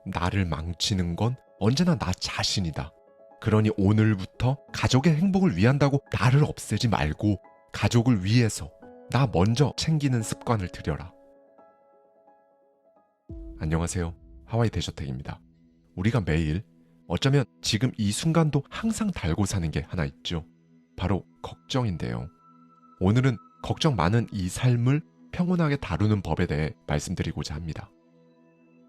나를 망치는 건 언제나 나 자신이다. 그러니 오늘부터 가족의 행복을 위한다고 나를 없애지 말고 가족을 위해서 나 먼저 챙기는 습관을 들여라. 안녕하세요. 하와이 대저택입니다. 우리가 매일 어쩌면 지금 이 순간도 항상 달고 사는 게 하나 있죠. 바로 걱정인데요. 오늘은 걱정 많은 이 삶을 평온하게 다루는 법에 대해 말씀드리고자 합니다.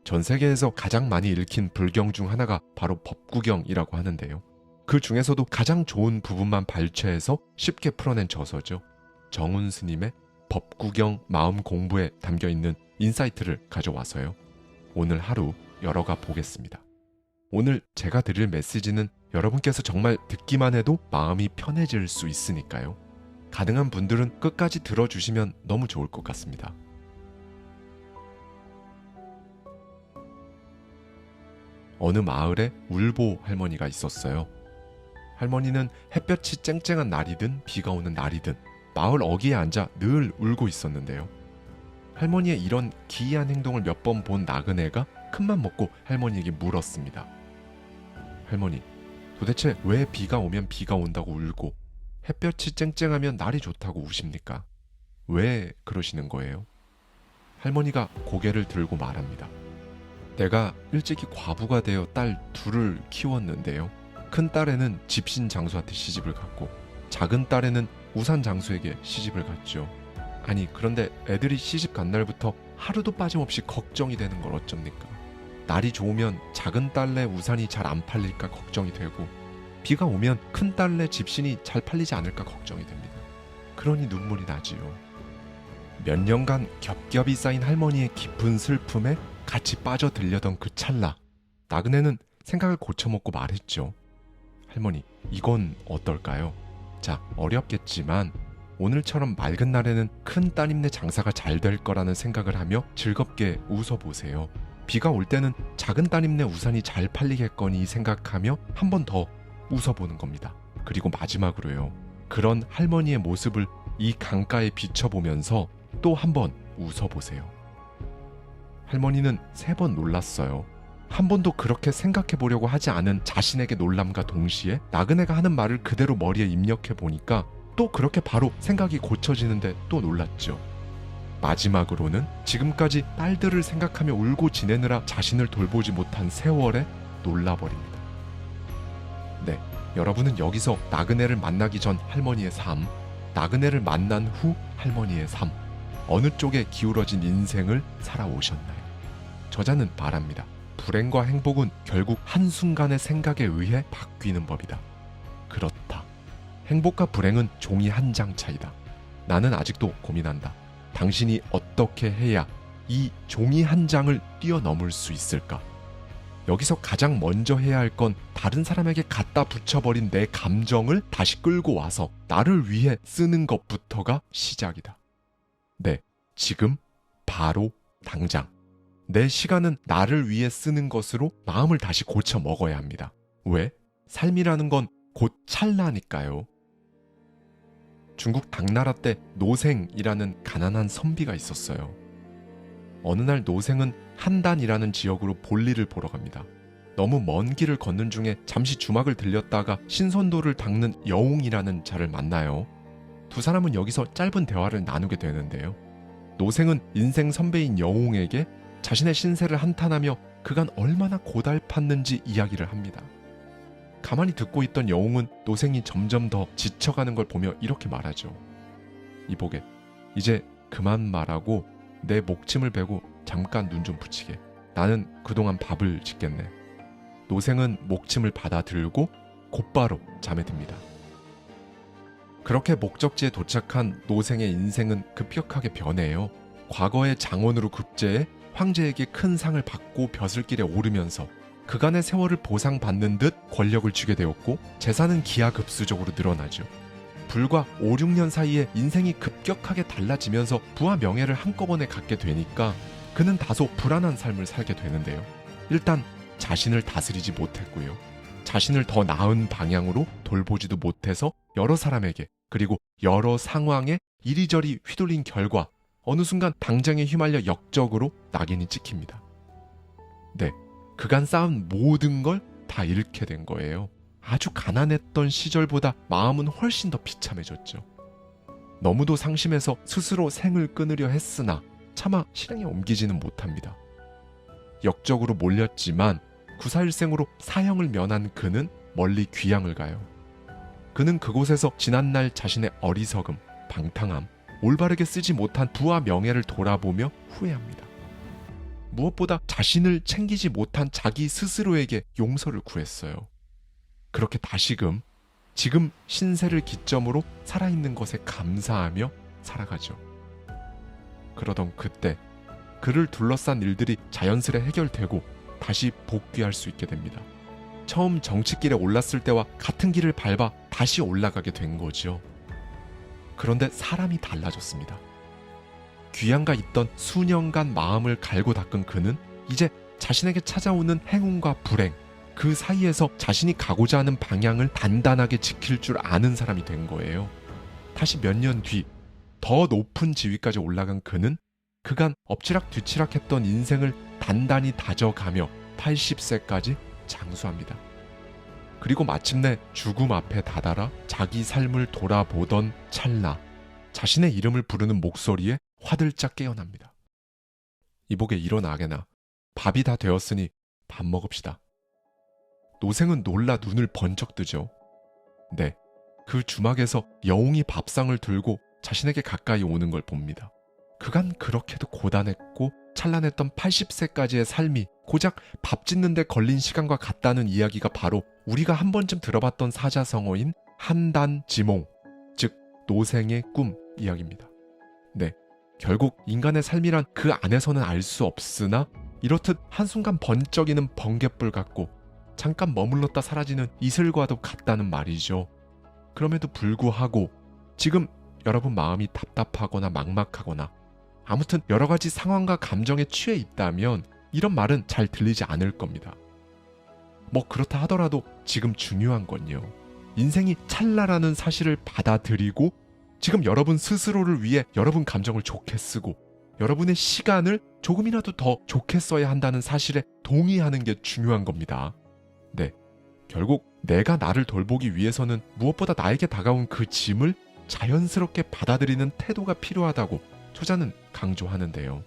전 세계에서 가장 많이 읽힌 불경 중 하나가 바로 법구경이라고 하는데요. 그 중에서도 가장 좋은 부분만 발췌해서 쉽게 풀어낸 저서죠. 정훈 스님의 법구경 마음 공부에 담겨있는 인사이트를 가져와서요. 오늘 하루 열어가 보겠습니다. 오늘 제가 드릴 메시지는 여러분께서 정말 듣기만 해도 마음이 편해질 수 있으니까요. 가능한 분들은 끝까지 들어주시면 너무 좋을 것 같습니다. 어느 마을에 울보 할머니가 있었어요. 할머니는 햇볕이 쨍쨍한 날이든 비가 오는 날이든 마을 어귀에 앉아 늘 울고 있었는데요. 할머니의 이런 기이한 행동을 몇 번 본 나그네가 큰맘 먹고 할머니에게 물었습니다. 할머니, 도대체 왜 비가 오면 비가 온다고 울고 햇볕이 쨍쨍하면 날이 좋다고 우십니까? 왜 그러시는 거예요? 할머니가 고개를 들고 말합니다. 내가 일찍이 과부가 되어 딸 둘을 키웠는데요. 큰 딸에는 집신 장수한테 시집을 갔고 작은 딸에는 우산 장수에게 시집을 갔죠. 아니 그런데 애들이 시집 간 날부터 하루도 빠짐없이 걱정이 되는 걸 어쩝니까? 날이 좋으면 작은 딸네 우산이 잘 안 팔릴까 걱정이 되고 비가 오면 큰 딸네 집신이 잘 팔리지 않을까 걱정이 됩니다. 그러니 눈물이 나지요. 몇 년간 겹겹이 쌓인 할머니의 깊은 슬픔에 같이 빠져들려던 그 찰나 나그네는 생각을 고쳐먹고 말했죠. 할머니, 이건 어떨까요? 자, 어렵겠지만 오늘처럼 맑은 날에는 큰 따님네 장사가 잘 될 거라는 생각을 하며 즐겁게 웃어보세요. 비가 올 때는 작은 따님네 우산이 잘 팔리겠거니 생각하며 한 번 더 웃어보는 겁니다. 그리고 마지막으로요. 그런 할머니의 모습을 이 강가에 비춰보면서 또 한 번 웃어보세요. 할머니는 3번 놀랐어요. 한 번도 그렇게 생각해보려고 하지 않은 자신에게 놀람과 동시에 나그네가 하는 말을 그대로 머리에 입력해보니까 또 그렇게 바로 생각이 고쳐지는데 또 놀랐죠. 마지막으로는 지금까지 딸들을 생각하며 울고 지내느라 자신을 돌보지 못한 세월에 놀라버립니다. 네, 여러분은 여기서 나그네를 만나기 전 할머니의 삶, 나그네를 만난 후 할머니의 삶, 어느 쪽에 기울어진 인생을 살아오셨나요? 저자는 말합니다. 불행과 행복은 결국 한순간의 생각에 의해 바뀌는 법이다. 그렇다. 행복과 불행은 종이 한 장 차이다. 나는 아직도 고민한다. 당신이 어떻게 해야 이 종이 한 장을 뛰어넘을 수 있을까? 여기서 가장 먼저 해야 할 건 다른 사람에게 갖다 붙여버린 내 감정을 다시 끌고 와서 나를 위해 쓰는 것부터가 시작이다. 네, 지금 바로 당장 내 시간은 나를 위해 쓰는 것으로 마음을 다시 고쳐 먹어야 합니다. 왜? 삶이라는 건 곧 찰나니까요. 중국 당나라 때 노생이라는 가난한 선비가 있었어요. 어느 날 노생은 한단이라는 지역으로 볼일을 보러 갑니다. 너무 먼 길을 걷는 중에 잠시 주막을 들렸다가 신선도를 닦는 여웅이라는 자를 만나요. 두 사람은 여기서 짧은 대화를 나누게 되는데요. 노생은 인생 선배인 여웅에게 자신의 신세를 한탄하며 그간 얼마나 고달팠는지 이야기를 합니다. 가만히 듣고 있던 여웅은 노생이 점점 더 지쳐가는 걸 보며 이렇게 말하죠. 이보게, 이제 그만 말하고 내 목침을 베고 잠깐 눈 좀 붙이게. 나는 그동안 밥을 짓겠네. 노생은 목침을 받아들고 곧바로 잠에 듭니다. 그렇게 목적지에 도착한 노생의 인생은 급격하게 변해요. 과거의 장원으로 급제해 황제에게 큰 상을 받고 벼슬길에 오르면서 그간의 세월을 보상받는 듯 권력을 쥐게 되었고 재산은 기하급수적으로 늘어나죠. 불과 5, 6년 사이에 인생이 급격하게 달라지면서 부와 명예를 한꺼번에 갖게 되니까 그는 다소 불안한 삶을 살게 되는데요. 일단 자신을 다스리지 못했고요. 자신을 더 나은 방향으로 돌보지도 못해서 여러 사람에게 그리고 여러 상황에 이리저리 휘둘린 결과 어느 순간 당장에 휘말려 역적으로 낙인이 찍힙니다. 네, 그간 쌓은 모든 걸 다 잃게 된 거예요. 아주 가난했던 시절보다 마음은 훨씬 더 비참해졌죠. 너무도 상심해서 스스로 생을 끊으려 했으나 차마 실행에 옮기지는 못합니다. 역적으로 몰렸지만 구사일생으로 사형을 면한 그는 멀리 귀양을 가요. 그는 그곳에서 지난날 자신의 어리석음, 방탕함, 올바르게 쓰지 못한 부와 명예를 돌아보며 후회합니다. 무엇보다 자신을 챙기지 못한 자기 스스로에게 용서를 구했어요. 그렇게 다시금 지금 신세를 기점으로 살아있는 것에 감사하며 살아가죠. 그러던 그때 그를 둘러싼 일들이 자연스레 해결되고 다시 복귀할 수 있게 됩니다. 처음 정치길에 올랐을 때와 같은 길을 밟아 다시 올라가게 된 거죠. 그런데 사람이 달라졌습니다. 귀양가 있던 수년간 마음을 갈고 닦은 그는 이제 자신에게 찾아오는 행운과 불행, 그 사이에서 자신이 가고자 하는 방향을 단단하게 지킬 줄 아는 사람이 된 거예요. 다시 몇 년 뒤 더 높은 지위까지 올라간 그는 그간 엎치락 뒤치락했던 인생을 단단히 다져가며 80세까지 장수합니다. 그리고 마침내 죽음 앞에 다다라 자기 삶을 돌아보던 찰나 자신의 이름을 부르는 목소리에 화들짝 깨어납니다. 이복에 일어나게나 밥이 다 되었으니 밥 먹읍시다. 노생은 놀라 눈을 번쩍 뜨죠. 네, 그 주막에서 여웅이 밥상을 들고 자신에게 가까이 오는 걸 봅니다. 그간 그렇게도 고단했고 찬란했던 80세까지의 삶이 고작 밥 짓는 데 걸린 시간과 같다는 이야기가 바로 우리가 한 번쯤 들어봤던 사자성어인 한단지몽, 즉 노생의 꿈 이야기입니다. 네, 결국 인간의 삶이란 그 안에서는 알 수 없으나 이렇듯 한순간 번쩍이는 번갯불 같고 잠깐 머물렀다 사라지는 이슬과도 같다는 말이죠. 그럼에도 불구하고 지금 여러분 마음이 답답하거나 막막하거나 아무튼 여러 가지 상황과 감정에 취해 있다면 이런 말은 잘 들리지 않을 겁니다. 뭐 그렇다 하더라도 지금 중요한 건요, 인생이 찰나라는 사실을 받아들이고 지금 여러분 스스로를 위해 여러분 감정을 좋게 쓰고 여러분의 시간을 조금이라도 더 좋게 써야 한다는 사실에 동의하는 게 중요한 겁니다. 네, 결국 내가 나를 돌보기 위해서는 무엇보다 나에게 다가온 그 짐을 자연스럽게 받아들이는 태도가 필요하다고 초자는 강조하는데요.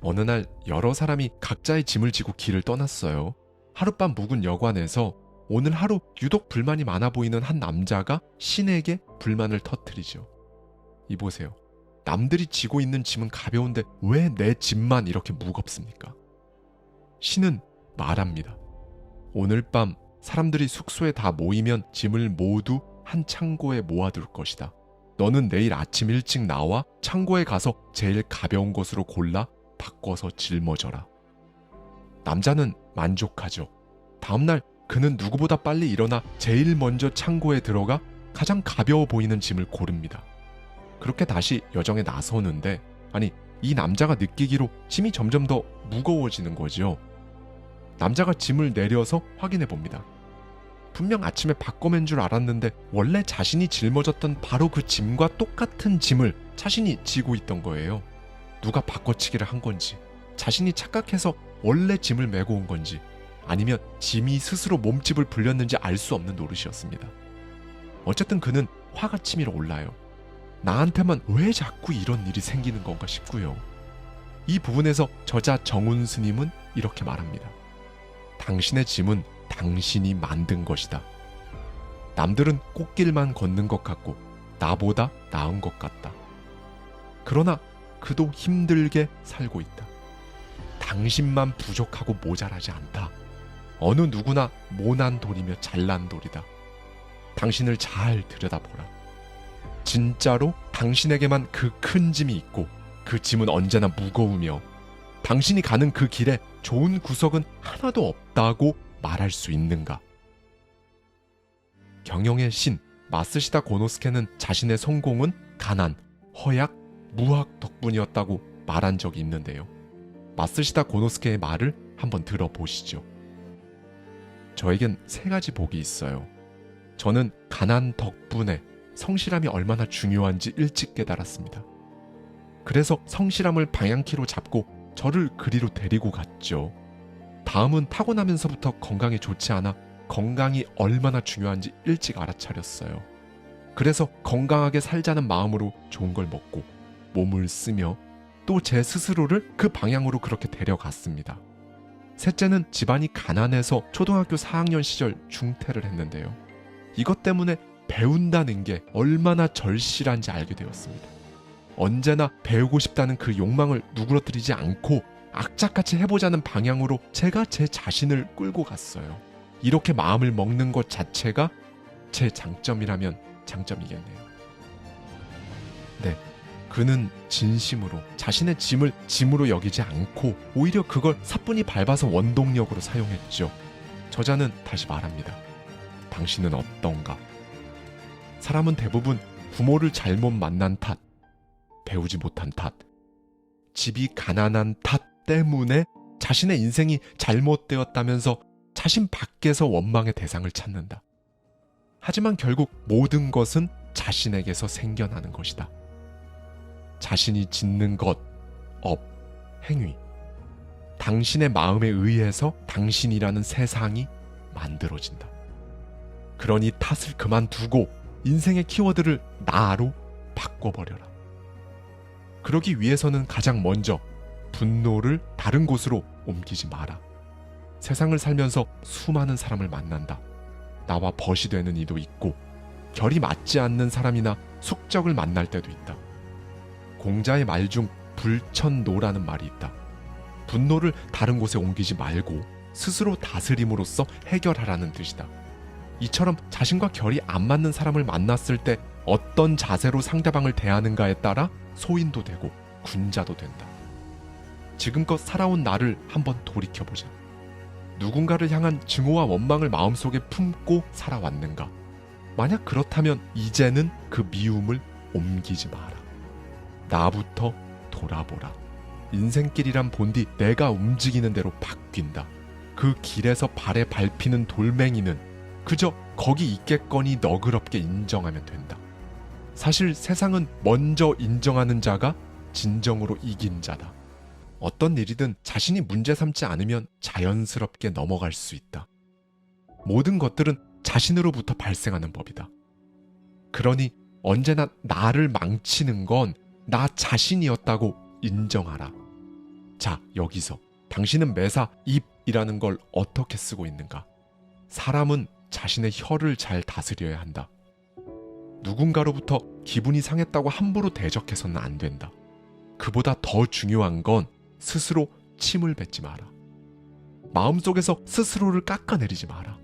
어느 날 여러 사람이 각자의 짐을 지고 길을 떠났어요. 하룻밤 묵은 여관에서 오늘 하루 유독 불만이 많아 보이는 한 남자가 신에게 불만을 터뜨리죠. 이보세요. 남들이 지고 있는 짐은 가벼운데 왜 내 짐만 이렇게 무겁습니까? 신은 말합니다. 오늘 밤 사람들이 숙소에 다 모이면 짐을 모두 한 창고에 모아둘 것이다. 너는 내일 아침 일찍 나와 창고에 가서 제일 가벼운 것으로 골라 바꿔서 짊어져라. 남자는 만족하죠. 다음날 그는 누구보다 빨리 일어나 제일 먼저 창고에 들어가 가장 가벼워 보이는 짐을 고릅니다. 그렇게 다시 여정에 나서는데 이 남자가 느끼기로 짐이 점점 더 무거워지는 거죠. 남자가 짐을 내려서 확인해 봅니다. 분명 아침에 바꿔맨 줄 알았는데 원래 자신이 짊어졌던 바로 그 짐과 똑같은 짐을 자신이 지고 있던 거예요. 누가 바꿔치기를 한 건지, 자신이 착각해서 원래 짐을 메고 온 건지, 아니면 짐이 스스로 몸집을 불렸는지 알 수 없는 노릇이었습니다. 어쨌든 그는 화가 치밀어 올라요. 나한테만 왜 자꾸 이런 일이 생기는 건가 싶고요. 이 부분에서 저자 정운 스님은 이렇게 말합니다. 당신의 짐은 당신이 만든 것이다. 남들은 꽃길만 걷는 것 같고 나보다 나은 것 같다. 그러나 그도 힘들게 살고 있다. 당신만 부족하고 모자라지 않다. 어느 누구나 모난 돌이며 잘난 돌이다. 당신을 잘 들여다보라. 진짜로 당신에게만 그 큰 짐이 있고 그 짐은 언제나 무거우며 당신이 가는 그 길에 좋은 구석은 하나도 없다고 말할 수 있는가? 경영의 신 마쓰시다 고노스케는 자신의 성공은 가난, 허약, 무학 덕분이었다고 말한 적이 있는데요. 마쓰시다 고노스케의 말을 한번 들어보시죠. 저에겐 3가지 복이 있어요. 저는 가난 덕분에 성실함이 얼마나 중요한지 일찍 깨달았습니다. 그래서 성실함을 방향키로 잡고 저를 그리로 데리고 갔죠. 다음은 타고나면서부터 건강이 좋지 않아 건강이 얼마나 중요한지 일찍 알아차렸어요. 그래서 건강하게 살자는 마음으로 좋은 걸 먹고 몸을 쓰며 또 제 스스로를 그 방향으로 그렇게 데려갔습니다. 셋째는 집안이 가난해서 초등학교 4학년 시절 중퇴를 했는데요. 이것 때문에 배운다는 게 얼마나 절실한지 알게 되었습니다. 언제나 배우고 싶다는 그 욕망을 누그러뜨리지 않고 악착같이 해보자는 방향으로 제가 제 자신을 끌고 갔어요. 이렇게 마음을 먹는 것 자체가 제 장점이라면 장점이겠네요. 네, 그는 진심으로 자신의 짐을 짐으로 여기지 않고 오히려 그걸 사뿐히 밟아서 원동력으로 사용했죠. 저자는 다시 말합니다. 당신은 어떤가? 사람은 대부분 부모를 잘못 만난 탓, 배우지 못한 탓, 집이 가난한 탓 때문에 자신의 인생이 잘못되었다면서 자신 밖에서 원망의 대상을 찾는다. 하지만 결국 모든 것은 자신에게서 생겨나는 것이다. 자신이 짓는 것, 업, 행위, 당신의 마음에 의해서 당신이라는 세상이 만들어진다. 그러니 탓을 그만두고 인생의 키워드를 나로 바꿔버려라. 그러기 위해서는 가장 먼저 분노를 다른 곳으로 옮기지 마라. 세상을 살면서 수많은 사람을 만난다. 나와 벗이 되는 이도 있고 결이 맞지 않는 사람이나 숙적을 만날 때도 있다. 공자의 말 중 불천노라는 말이 있다. 분노를 다른 곳에 옮기지 말고 스스로 다스림으로써 해결하라는 뜻이다. 이처럼 자신과 결이 안 맞는 사람을 만났을 때 어떤 자세로 상대방을 대하는가에 따라 소인도 되고 군자도 된다. 지금껏 살아온 나를 한번 돌이켜보자. 누군가를 향한 증오와 원망을 마음속에 품고 살아왔는가? 만약 그렇다면 이제는 그 미움을 옮기지 마라. 나부터 돌아보라. 인생길이란 본디 내가 움직이는 대로 바뀐다. 그 길에서 발에 밟히는 돌멩이는 그저 거기 있겠거니 너그럽게 인정하면 된다. 사실 세상은 먼저 인정하는 자가 진정으로 이긴 자다. 어떤 일이든 자신이 문제 삼지 않으면 자연스럽게 넘어갈 수 있다. 모든 것들은 자신으로부터 발생하는 법이다. 그러니 언제나 나를 망치는 건 나 자신이었다고 인정하라. 자, 여기서 당신은 매사 입이라는 걸 어떻게 쓰고 있는가? 사람은 자신의 혀를 잘 다스려야 한다. 누군가로부터 기분이 상했다고 함부로 대적해서는 안 된다. 그보다 더 중요한 건 스스로 침을 뱉지 마라. 마음속에서 스스로를 깎아내리지 마라.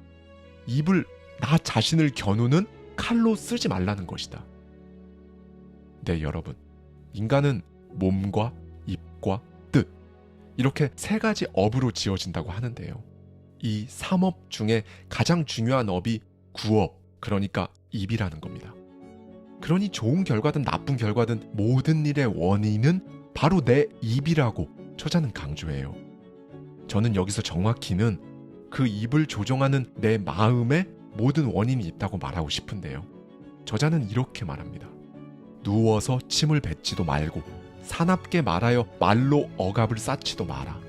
입을 나 자신을 겨누는 칼로 쓰지 말라는 것이다. 네, 여러분. 인간은 몸과 입과 뜻, 이렇게 세 가지 업으로 지어진다고 하는데요. 이 3업 중에 가장 중요한 업이 구업, 그러니까 입이라는 겁니다. 그러니 좋은 결과든 나쁜 결과든 모든 일의 원인은 바로 내 입이라고 저자는 강조해요. 저는 여기서 정확히는 그 입을 조종하는 내 마음에 모든 원인이 있다고 말하고 싶은데요. 저자는 이렇게 말합니다. 누워서 침을 뱉지도 말고 사납게 말하여 말로 억압을 쌓지도 마라.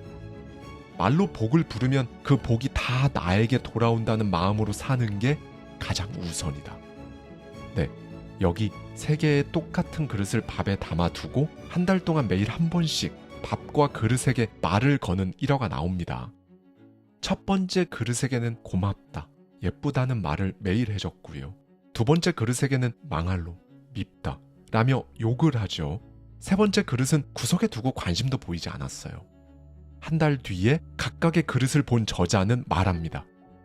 말로 복을 부르면 그 복이 다 나에게 돌아온다는 마음으로 사는 게 가장 우선이다. 네, 여기 3개의 똑같은 그릇을 밥에 담아두고 한 달 동안 매일 한 번씩 밥과 그릇에게 말을 거는 일화가 나옵니다. 첫 번째 그릇에게는 고맙다, 예쁘다는 말을 매일 해줬고요. 두 번째 그릇에게는 망할로, 밉다 라며 욕을 하죠. 세 번째 그릇은 구석에 두고 관심도 보이지 않았어요. 한 달 뒤에 각각의 그릇을 본 저자는 말합니다.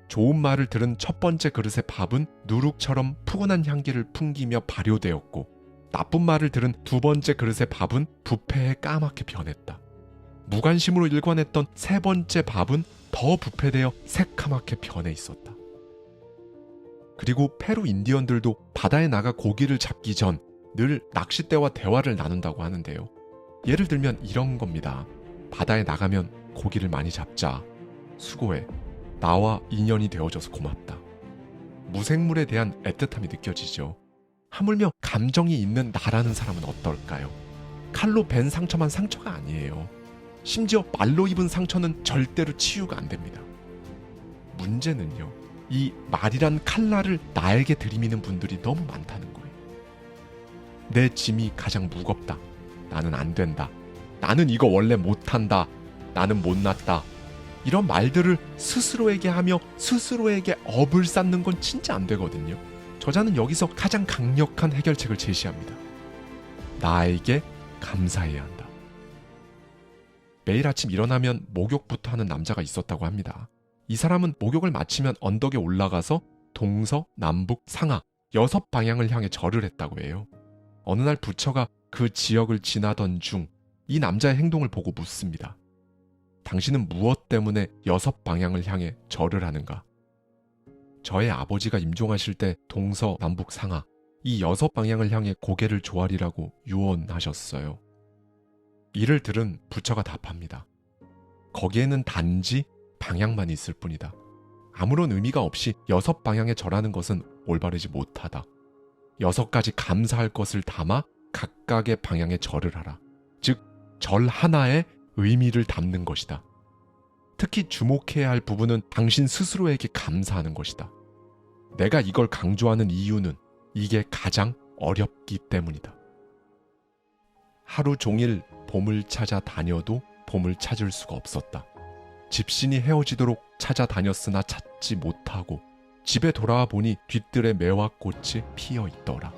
좋은 말을 들은 첫 번째 그릇의 밥은 누룩처럼 푸근한 향기를 풍기며 발효되었고, 나쁜 말을 들은 두 번째 그릇의 밥은 부패에 까맣게 변했다. 무관심으로 일관했던 세 번째 밥은 더 부패되어 새카맣게 변해 있었다. 그리고 페루 인디언들도 바다에 나가 고기를 잡기 전 늘 낚싯대와 대화를 나눈다고 하는데요. 예를 들면 이런 겁니다. 바다에 나가면 고기를 많이 잡자. 수고해. 나와 인연이 되어줘서 고맙다. 무생물에 대한 애틋함이 느껴지죠. 하물며 감정이 있는 나라는 사람은 어떨까요? 칼로 벤 상처만 상처가 아니에요. 심지어 말로 입은 상처는 절대로 치유가 안 됩니다. 문제는요, 이 말이란 칼날을 나에게 들이미는 분들이 너무 많다는 거예요. 내 짐이 가장 무겁다. 나는 안 된다. 나는 이거 원래 못한다. 나는 못났다. 이런 말들을 스스로에게 하며 스스로에게 업을 쌓는 건 진짜 안 되거든요. 저자는 여기서 가장 강력한 해결책을 제시합니다. 나에게 감사해야 한다. 매일 아침 일어나면 목욕부터 하는 남자가 있었다고 합니다. 이 사람은 목욕을 마치면 언덕에 올라가서 동서, 남북, 상하 6방향을 향해 절을 했다고 해요. 어느 날 부처가 그 지역을 지나던 중 이 남자의 행동을 보고 묻습니다. 당신은 무엇 때문에 6방향을 향해 절을 하는가? 저의 아버지가 임종하실 때 동서, 남북, 상하 이 6방향을 향해 고개를 조아리라고 유언하셨어요. 이를 들은 부처가 답합니다. 거기에는 단지 방향만 있을 뿐이다. 아무런 의미가 없이 6방향에 절하는 것은 올바르지 못하다. 6가지 감사할 것을 담아 각각의 방향에 절을 하라. 즉, 절 하나에 의미를 담는 것이다. 특히 주목해야 할 부분은 당신 스스로에게 감사하는 것이다. 내가 이걸 강조하는 이유는 이게 가장 어렵기 때문이다. 하루 종일 봄을 찾아 다녀도 봄을 찾을 수가 없었다. 집신이 헤어지도록 찾아다녔으나 찾지 못하고 집에 돌아와 보니 뒤뜰에 매화꽃이 피어 있더라.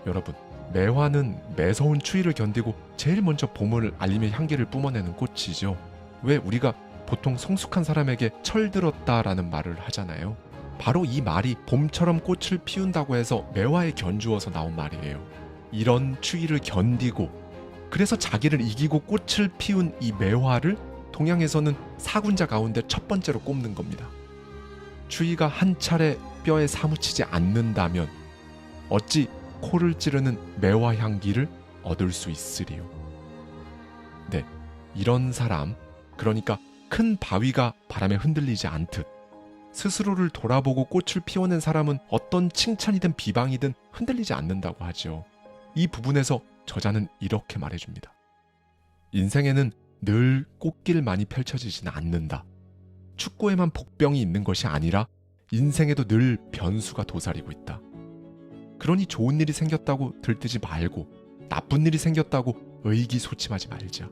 여러분, 매화는 매서운 추위를 견디고 제일 먼저 봄을 알리며 향기를 뿜어내는 꽃이죠. 왜 우리가 보통 성숙한 사람에게 철들었다라는 말을 하잖아요. 바로 이 말이 봄처럼 꽃을 피운다고 해서 매화에 견주어서 나온 말이에요. 이런 추위를 견디고 그래서 자기를 이기고 꽃을 피운 이 매화를 동양에서는 사군자 가운데 첫 번째로 꼽는 겁니다. 추위가 한 차례 뼈에 사무치지 않는다면 어찌 코를 찌르는 매화 향기를 얻을 수 있으리요. 네, 이런 사람, 그러니까 큰 바위가 바람에 흔들리지 않듯 스스로를 돌아보고 꽃을 피워낸 사람은 어떤 칭찬이든 비방이든 흔들리지 않는다고 하죠. 이 부분에서 저자는 이렇게 말해줍니다. 인생에는 늘 꽃길만이 펼쳐지지는 않는다. 축구에만 복병이 있는 것이 아니라 인생에도 늘 변수가 도사리고 있다. 그러니 좋은 일이 생겼다고 들뜨지 말고 나쁜 일이 생겼다고 의기소침하지 말자.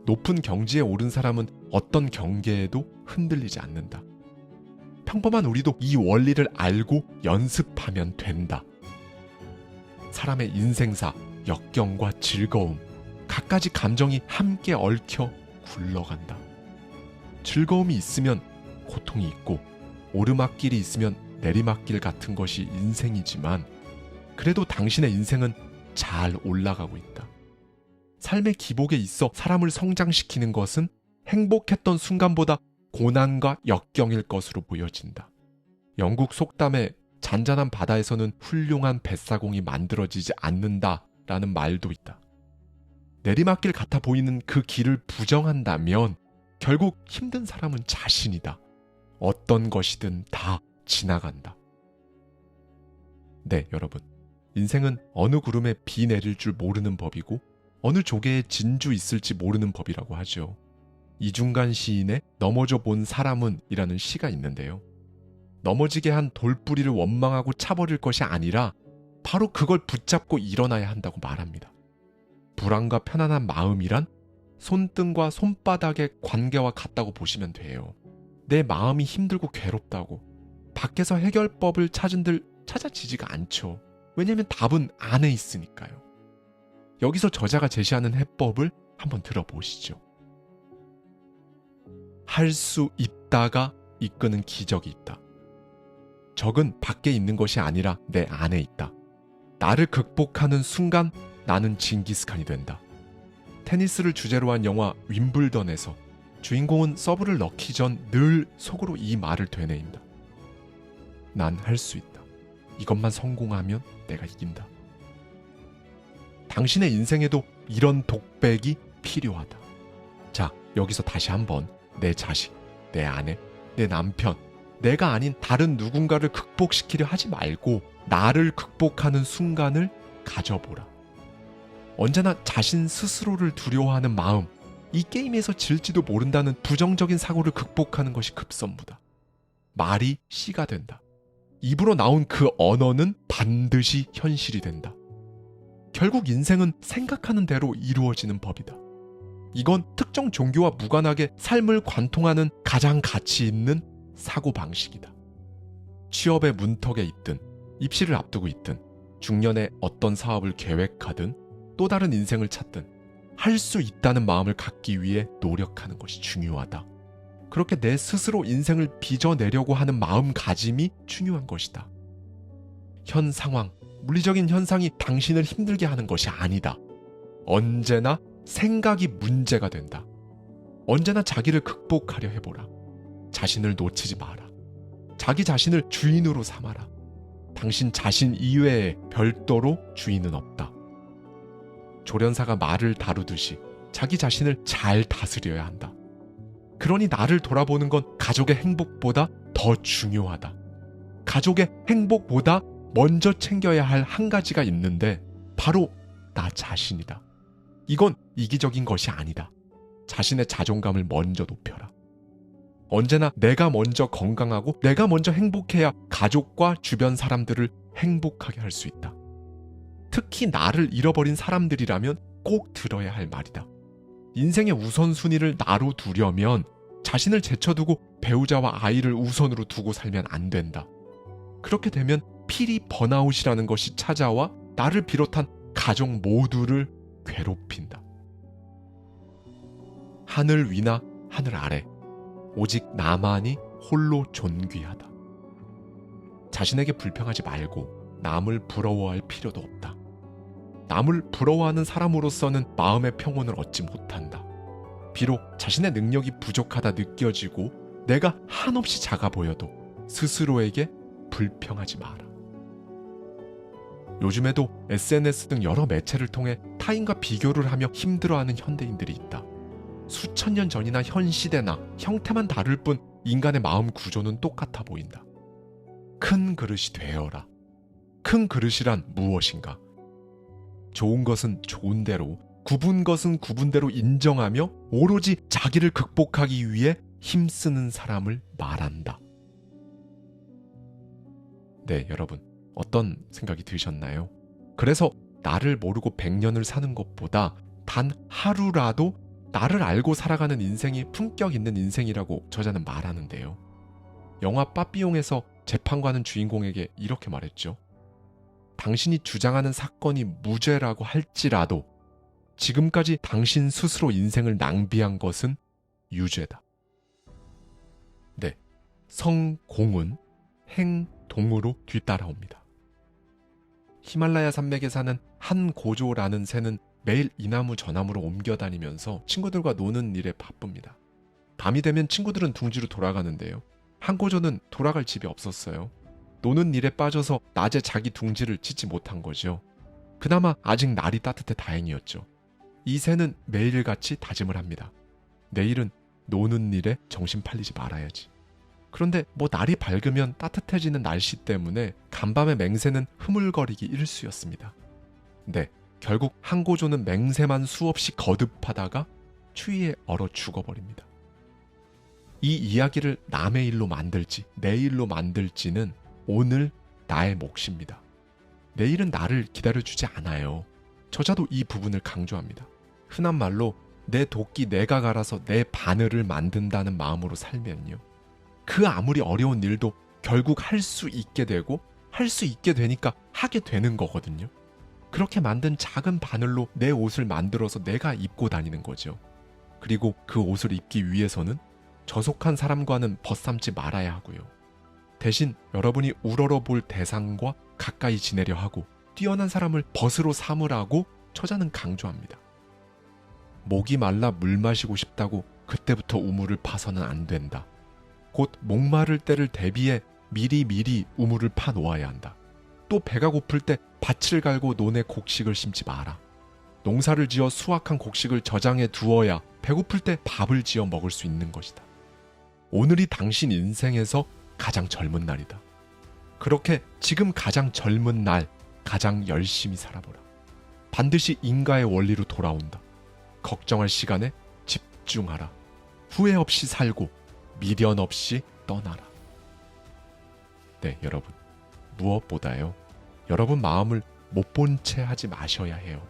높은 경지에 오른 사람은 어떤 경계에도 흔들리지 않는다. 평범한 우리도 이 원리를 알고 연습하면 된다. 사람의 인생사, 역경과 즐거움, 갖가지 감정이 함께 얽혀 굴러간다. 즐거움이 있으면 고통이 있고 오르막길이 있으면 내리막길 같은 것이 인생이지만 그래도 당신의 인생은 잘 올라가고 있다. 삶의 기복에 있어 사람을 성장시키는 것은 행복했던 순간보다 고난과 역경일 것으로 보여진다. 영국 속담에 잔잔한 바다에서는 훌륭한 뱃사공이 만들어지지 않는다라는 말도 있다. 내리막길 같아 보이는 그 길을 부정한다면 결국 힘든 사람은 자신이다. 어떤 것이든 다 지나간다. 네, 여러분. 인생은 어느 구름에 비 내릴 줄 모르는 법이고 어느 조개에 진주 있을지 모르는 법이라고 하죠. 이중간 시인의 넘어져 본 사람은 이라는 시가 있는데요. 넘어지게 한 돌뿌리를 원망하고 차버릴 것이 아니라 바로 그걸 붙잡고 일어나야 한다고 말합니다. 불안과 편안한 마음이란 손등과 손바닥의 관계와 같다고 보시면 돼요. 내 마음이 힘들고 괴롭다고 밖에서 해결법을 찾은들 찾아지지가 않죠. 왜냐하면 답은 안에 있으니까요. 여기서 저자가 제시하는 해법을 한번 들어보시죠. 할 수 있다가 이끄는 기적이 있다. 적은 밖에 있는 것이 아니라 내 안에 있다. 나를 극복하는 순간 나는 징기스칸이 된다. 테니스를 주제로 한 영화 윈블던에서 주인공은 서브를 넣기 전 늘 속으로 이 말을 되뇌인다. 난 할 수 있다. 이것만 성공하면 내가 이긴다. 당신의 인생에도 이런 독백이 필요하다. 자, 여기서 다시 한번 내 자식, 내 아내, 내 남편, 내가 아닌 다른 누군가를 극복시키려 하지 말고 나를 극복하는 순간을 가져보라. 언제나 자신 스스로를 두려워하는 마음, 이 게임에서 질지도 모른다는 부정적인 사고를 극복하는 것이 급선무다. 말이 씨가 된다. 입으로 나온 그 언어는 반드시 현실이 된다. 결국 인생은 생각하는 대로 이루어지는 법이다. 이건 특정 종교와 무관하게 삶을 관통하는 가장 가치 있는 사고방식이다. 취업의 문턱에 있든 입시를 앞두고 있든 중년에 어떤 사업을 계획하든 또 다른 인생을 찾든 할 수 있다는 마음을 갖기 위해 노력하는 것이 중요하다. 그렇게 내 스스로 인생을 빚어내려고 하는 마음가짐이 중요한 것이다. 현 상황, 물리적인 현상이 당신을 힘들게 하는 것이 아니다. 언제나 생각이 문제가 된다. 언제나 자기를 극복하려 해보라. 자신을 놓치지 마라. 자기 자신을 주인으로 삼아라. 당신 자신 이외에 별도로 주인은 없다. 조련사가 말을 다루듯이 자기 자신을 잘 다스려야 한다. 그러니 나를 돌아보는 건 가족의 행복보다 더 중요하다. 가족의 행복보다 먼저 챙겨야 할 한 가지가 있는데 바로 나 자신이다. 이건 이기적인 것이 아니다. 자신의 자존감을 먼저 높여라. 언제나 내가 먼저 건강하고 내가 먼저 행복해야 가족과 주변 사람들을 행복하게 할 수 있다. 특히 나를 잃어버린 사람들이라면 꼭 들어야 할 말이다. 인생의 우선순위를 나로 두려면 자신을 제쳐두고 배우자와 아이를 우선으로 두고 살면 안 된다. 그렇게 되면 필히 번아웃이라는 것이 찾아와 나를 비롯한 가족 모두를 괴롭힌다. 하늘 위나 하늘 아래 오직 나만이 홀로 존귀하다. 자신에게 불평하지 말고 남을 부러워할 필요도 없다. 남을 부러워하는 사람으로서는 마음의 평온을 얻지 못한다. 비록 자신의 능력이 부족하다 느껴지고 내가 한없이 작아 보여도 스스로에게 불평하지 마라. 요즘에도 SNS 등 여러 매체를 통해 타인과 비교를 하며 힘들어하는 현대인들이 있다. 수천 년 전이나 현 시대나 형태만 다를 뿐 인간의 마음 구조는 똑같아 보인다. 큰 그릇이 되어라. 큰 그릇이란 무엇인가? 좋은 것은 좋은 대로, 굽은 것은 굽은 대로 인정하며 오로지 자기를 극복하기 위해 힘쓰는 사람을 말한다. 네, 여러분, 어떤 생각이 드셨나요? 그래서 나를 모르고 100년을 사는 것보다 단 하루라도 나를 알고 살아가는 인생이 품격 있는 인생이라고 저자는 말하는데요. 영화 빠삐용에서 재판관은 주인공에게 이렇게 말했죠. 당신이 주장하는 사건이 무죄라고 할지라도 지금까지 당신 스스로 인생을 낭비한 것은 유죄다. 네, 성공은 행동으로 뒤따라옵니다. 히말라야 산맥에 사는 한 고조라는 새는 매일 이 나무 저 나무로 옮겨 다니면서 친구들과 노는 일에 바쁩니다. 밤이 되면 친구들은 둥지로 돌아가는데요. 한 고조는 돌아갈 집이 없었어요. 노는 일에 빠져서 낮에 자기 둥지를 짓지 못한 거죠. 그나마 아직 날이 따뜻해 다행이었죠. 이 새는 매일같이 다짐을 합니다. 내일은 노는 일에 정신 팔리지 말아야지. 그런데 날이 밝으면 따뜻해지는 날씨 때문에 간밤에 맹새는 흐물거리기 일쑤였습니다. 네, 결국 한 고조는 맹새만 수없이 거듭하다가 추위에 얼어 죽어버립니다. 이 이야기를 남의 일로 만들지 내 일로 만들지는 오늘 나의 몫입니다. 내일은 나를 기다려주지 않아요. 저자도 이 부분을 강조합니다. 흔한 말로 내 도끼 내가 갈아서 내 바늘을 만든다는 마음으로 살면요. 그 아무리 어려운 일도 결국 할 수 있게 되고 할 수 있게 되니까 하게 되는 거거든요. 그렇게 만든 작은 바늘로 내 옷을 만들어서 내가 입고 다니는 거죠. 그리고 그 옷을 입기 위해서는 저속한 사람과는 벗삼지 말아야 하고요. 대신 여러분이 우러러볼 대상과 가까이 지내려 하고 뛰어난 사람을 벗으로 삼으라고 저자는 강조합니다. 목이 말라 물 마시고 싶다고 그때부터 우물을 파서는 안 된다. 곧 목마를 때를 대비해 미리 우물을 파 놓아야 한다. 또 배가 고플 때 밭을 갈고 논에 곡식을 심지 마라. 농사를 지어 수확한 곡식을 저장해 두어야 배고플 때 밥을 지어 먹을 수 있는 것이다. 오늘이 당신 인생에서 가장 젊은 날이다. 그렇게 지금 가장 젊은 날 가장 열심히 살아보라. 반드시 인가의 원리로 돌아온다. 걱정할 시간에 집 집중하라. 후회 없이 살고 미련 없이 떠나라. 네, 여러분. 무엇보다요. 여러분 마음을 못 본 채 하지 마셔야 해요.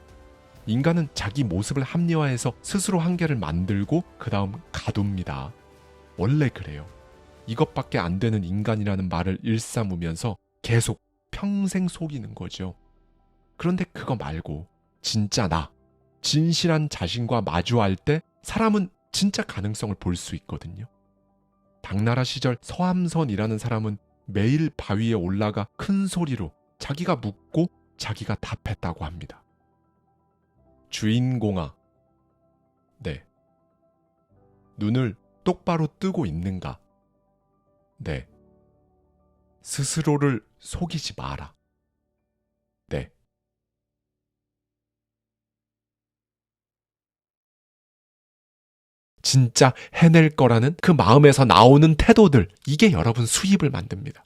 인간은 자기 모습을 합리화해서 스스로 한계를 만들고 그 다음 가둡니다. 원래 그래요. 이것밖에 안 되는 인간이라는 말을 일삼으면서 계속 평생 속이는 거죠. 그런데 그거 말고 진짜 나, 진실한 자신과 마주할 때 사람은 진짜 가능성을 볼 수 있거든요. 당나라 시절 서함선이라는 사람은 매일 바위에 올라가 큰 소리로 자기가 묻고 자기가 답했다고 합니다. 주인공아, 네. 눈을 똑바로 뜨고 있는가? 네. 스스로를 속이지 마라. 네. 진짜 해낼 거라는 그 마음에서 나오는 태도들, 이게 여러분 수입을 만듭니다.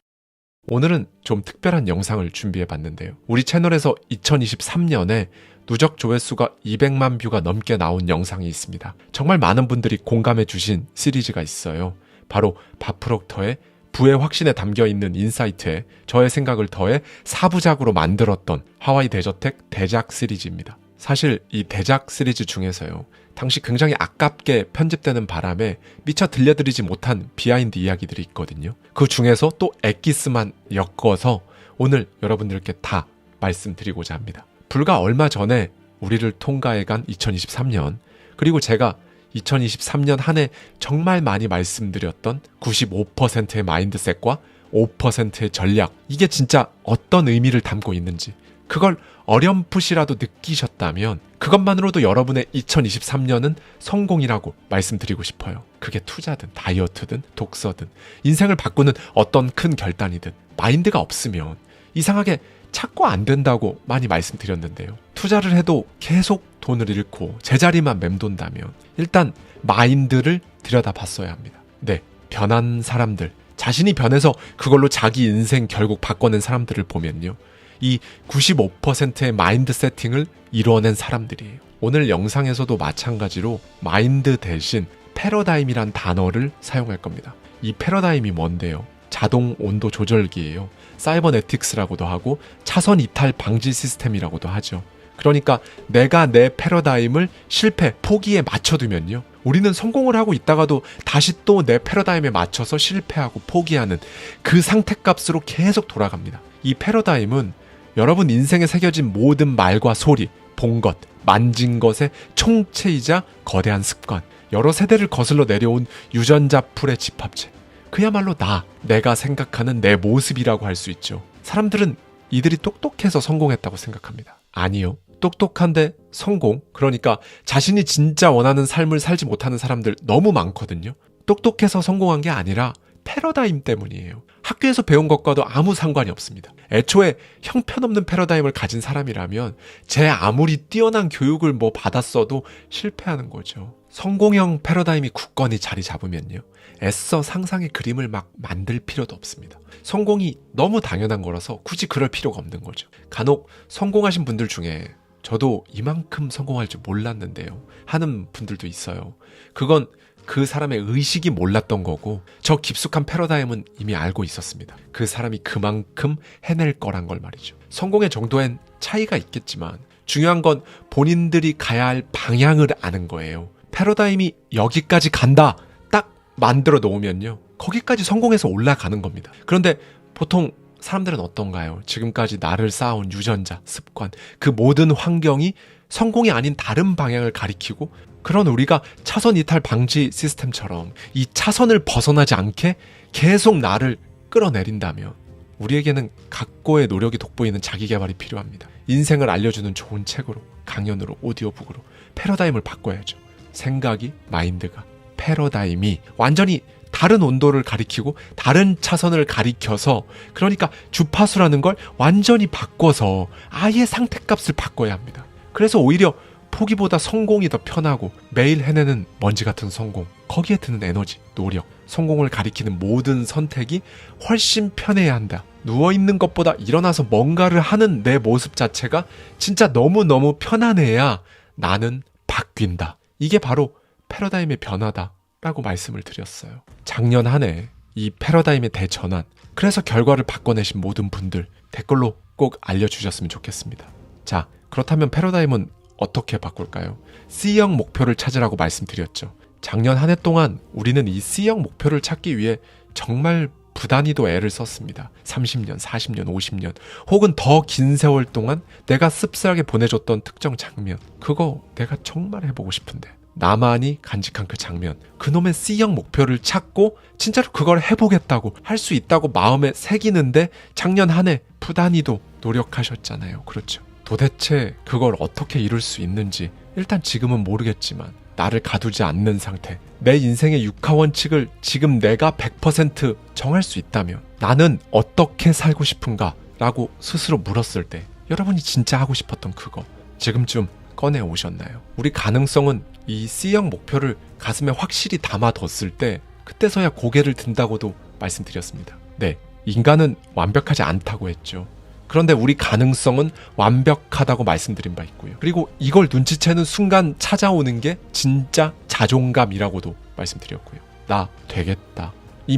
오늘은 좀 특별한 영상을 준비해 봤는데요. 우리 채널에서 2023년에 누적 조회수가 200만 뷰가 넘게 나온 영상이 있습니다. 정말 많은 분들이 공감해 주신 시리즈가 있어요. 바로 밥프록터의 부의 확신에 담겨있는 인사이트에 저의 생각을 더해 4부작으로 만들었던 하와이 대저택 대작 시리즈입니다. 사실 이 대작 시리즈 중에서요, 당시 굉장히 아깝게 편집되는 바람에 미처 들려드리지 못한 비하인드 이야기들이 있거든요. 그 중에서 또 엑기스만 엮어서 오늘 여러분들께 다 말씀드리고자 합니다. 불과 얼마 전에 우리를 통과해간 2023년, 그리고 제가 2023년 한 해 정말 많이 말씀드렸던 95%의 마인드셋과 5%의 전략, 이게 진짜 어떤 의미를 담고 있는지, 그걸 어렴풋이라도 느끼셨다면 그것만으로도 여러분의 2023년은 성공이라고 말씀드리고 싶어요. 그게 투자든 다이어트든 독서든 인생을 바꾸는 어떤 큰 결단이든 마인드가 없으면 이상하게 찾고 안 된다고 많이 말씀드렸는데요. 투자를 해도 계속 돈을 잃고 제자리만 맴돈다면 일단 마인드를 들여다봤어야 합니다. 네, 변한 사람들, 자신이 변해서 그걸로 자기 인생 결국 바꿔낸 사람들을 보면요, 이 95%의 마인드 세팅을 이루어낸 사람들이에요. 오늘 영상에서도 마찬가지로 마인드 대신 패러다임이란 단어를 사용할 겁니다. 이 패러다임이 뭔데요? 자동 온도 조절기예요. 사이버네틱스라고도 하고 차선 이탈 방지 시스템이라고도 하죠. 그러니까 내가 내 패러다임을 실패, 포기에 맞춰두면요, 우리는 성공을 하고 있다가도 다시 또 내 패러다임에 맞춰서 실패하고 포기하는 그 상태값으로 계속 돌아갑니다. 이 패러다임은 여러분 인생에 새겨진 모든 말과 소리, 본 것, 만진 것의 총체이자 거대한 습관, 여러 세대를 거슬러 내려온 유전자 풀의 집합체, 그야말로 내가 생각하는 내 모습이라고 할 수 있죠. 사람들은 이들이 똑똑해서 성공했다고 생각합니다. 아니요. 똑똑한데 성공, 그러니까 자신이 진짜 원하는 삶을 살지 못하는 사람들 너무 많거든요. 똑똑해서 성공한 게 아니라 패러다임 때문이에요. 학교에서 배운 것과도 아무 상관이 없습니다. 애초에 형편없는 패러다임을 가진 사람이라면 제 아무리 뛰어난 교육을 받았어도 실패하는 거죠. 성공형 패러다임이 굳건히 자리 잡으면요, 애써 상상의 그림을 막 만들 필요도 없습니다. 성공이 너무 당연한 거라서 굳이 그럴 필요가 없는 거죠. 간혹 성공하신 분들 중에 저도 이만큼 성공할 줄 몰랐는데요 하는 분들도 있어요. 그건 그 사람의 의식이 몰랐던 거고, 저 깊숙한 패러다임은 이미 알고 있었습니다. 그 사람이 그만큼 해낼 거란 걸 말이죠. 성공의 정도엔 차이가 있겠지만 중요한 건 본인들이 가야 할 방향을 아는 거예요. 패러다임이 여기까지 간다 딱 만들어 놓으면요, 거기까지 성공해서 올라가는 겁니다. 그런데 보통 사람들은 어떤가요? 지금까지 나를 쌓아온 유전자, 습관, 그 모든 환경이 성공이 아닌 다른 방향을 가리키고, 그런 우리가 차선 이탈 방지 시스템처럼 이 차선을 벗어나지 않게 계속 나를 끌어내린다면 우리에게는 각고의 노력이 돋보이는 자기개발이 필요합니다. 인생을 알려주는 좋은 책으로, 강연으로, 오디오북으로 패러다임을 바꿔야죠. 생각이, 마인드가, 패러다임이 완전히 다른 온도를 가리키고 다른 차선을 가리켜서, 그러니까 주파수라는 걸 완전히 바꿔서 아예 상태값을 바꿔야 합니다. 그래서 오히려 포기보다 성공이 더 편하고 매일 해내는 먼지 같은 성공, 거기에 드는 에너지, 노력, 성공을 가리키는 모든 선택이 훨씬 편해야 한다. 누워있는 것보다 일어나서 뭔가를 하는 내 모습 자체가 진짜 너무너무 편안해야 나는 바뀐다. 이게 바로 패러다임의 변화다라고 말씀을 드렸어요. 작년 한 해 이 패러다임의 대전환, 그래서 결과를 바꿔내신 모든 분들 댓글로 꼭 알려주셨으면 좋겠습니다. 자, 그렇다면 패러다임은 어떻게 바꿀까요? C형 목표를 찾으라고 말씀드렸죠. 작년 한 해 동안 우리는 이 C형 목표를 찾기 위해 정말 부단히도 애를 썼습니다. 30년, 40년, 50년 혹은 더 긴 세월 동안 내가 씁쓸하게 보내줬던 특정 장면, 그거 내가 정말 해보고 싶은데 나만이 간직한 그 장면, 그놈의 C형 목표를 찾고 진짜로 그걸 해보겠다고 할 수 있다고 마음에 새기는데 작년 한 해 부단히도 노력하셨잖아요. 그렇죠? 도대체 그걸 어떻게 이룰 수 있는지 일단 지금은 모르겠지만 나를 가두지 않는 상태, 내 인생의 육하원칙을 지금 내가 100% 정할 수 있다면 나는 어떻게 살고 싶은가? 라고 스스로 물었을 때 여러분이 진짜 하고 싶었던 그거 지금쯤 꺼내 오셨나요? 우리 가능성은 이 C형 목표를 가슴에 확실히 담아뒀을 때 그때서야 고개를 든다고도 말씀드렸습니다. 네, 인간은 완벽하지 않다고 했죠. 그런데 우리 가능성은 완벽하다고 말씀드린 바 있고요. 그리고 이걸 눈치채는 순간 찾아오는 게 진짜 자존감이라고도 말씀드렸고요. 나 되겠다. 이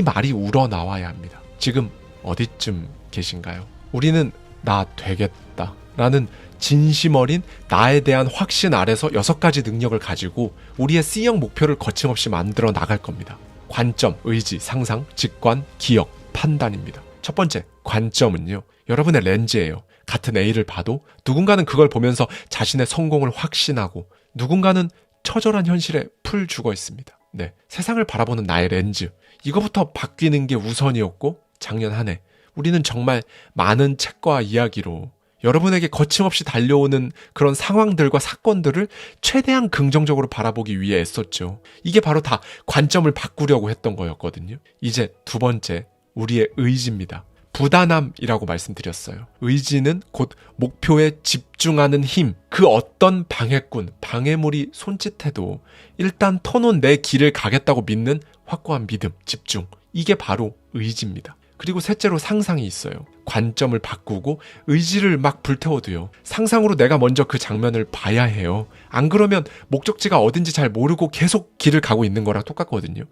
말이 우러나와야 합니다. 지금 어디쯤 계신가요? 우리는 나 되겠다 라는 진심 어린 나에 대한 확신 아래서 6가지 능력을 가지고 우리의 C형 목표를 거침없이 만들어 나갈 겁니다. 관점, 의지, 상상, 직관, 기억, 판단입니다. 첫 번째, 관점은요. 여러분의 렌즈예요. 같은 A를 봐도 누군가는 그걸 보면서 자신의 성공을 확신하고 누군가는 처절한 현실에 풀 죽어 있습니다. 네, 세상을 바라보는 나의 렌즈, 이거부터 바뀌는 게 우선이었고 작년 한 해 우리는 정말 많은 책과 이야기로 여러분에게 거침없이 달려오는 그런 상황들과 사건들을 최대한 긍정적으로 바라보기 위해 애썼죠. 이게 바로 다 관점을 바꾸려고 했던 거였거든요. 이제 두 번째, 우리의 의지입니다. 부단함이라고 말씀드렸어요. 의지는 곧 목표에 집중하는 힘, 그 어떤 방해꾼, 방해물이 손짓해도 일단 터놓은 내 길을 가겠다고 믿는 확고한 믿음, 집중, 이게 바로 의지입니다. 그리고 셋째로 상상이 있어요. 관점을 바꾸고 의지를 막 불태워도요. 상상으로 내가 먼저 그 장면을 봐야 해요. 안 그러면 목적지가 어딘지 잘 모르고 계속 길을 가고 있는 거랑 똑같거든요.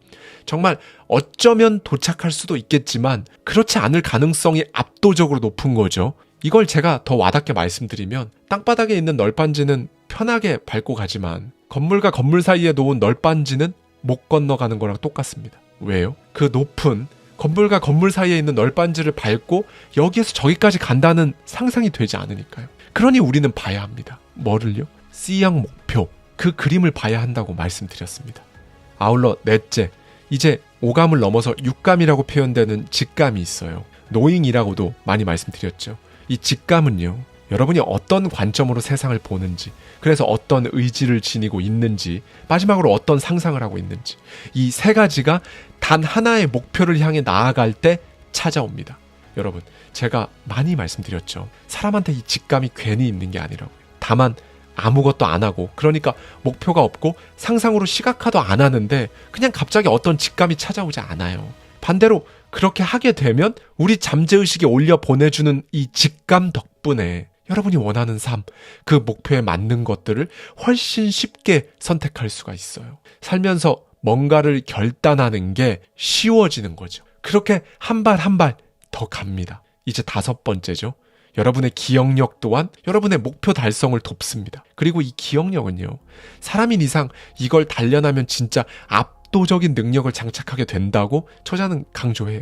정말 어쩌면 도착할 수도 있겠지만 그렇지 않을 가능성이 압도적으로 높은 거죠. 이걸 제가 더 와닿게 말씀드리면 땅바닥에 있는 널빤지는 편하게 밟고 가지만 건물과 건물 사이에 놓은 널빤지는 못 건너가는 거랑 똑같습니다. 왜요? 그 높은 건물과 건물 사이에 있는 널빤지를 밟고 여기에서 저기까지 간다는 상상이 되지 않으니까요. 그러니 우리는 봐야 합니다. 뭐를요? C형 목표, 그 그림을 봐야 한다고 말씀드렸습니다. 아울러 넷째, 이제 오감을 넘어서 육감이라고 표현되는 직감이 있어요. 노잉이라고도 많이 말씀드렸죠. 이 직감은요, 여러분이 어떤 관점으로 세상을 보는지, 그래서 어떤 의지를 지니고 있는지, 마지막으로 어떤 상상을 하고 있는지, 이 세 가지가 단 하나의 목표를 향해 나아갈 때 찾아옵니다. 여러분, 제가 많이 말씀드렸죠. 사람한테 이 직감이 괜히 있는 게 아니라고요. 다만 아무것도 안 하고, 그러니까 목표가 없고 상상으로 시각화도 안 하는데 그냥 갑자기 어떤 직감이 찾아오지 않아요. 반대로 그렇게 하게 되면 우리 잠재의식에 올려 보내주는 이 직감 덕분에 여러분이 원하는 삶, 그 목표에 맞는 것들을 훨씬 쉽게 선택할 수가 있어요. 살면서 뭔가를 결단하는 게 쉬워지는 거죠. 그렇게 한 발 한 발 더 갑니다. 이제 5번째죠. 여러분의 기억력 또한 여러분의 목표 달성을 돕습니다. 그리고 이 기억력은요, 사람인 이상 이걸 단련하면 진짜 압도적인 능력을 장착하게 된다고 저자는 강조해요.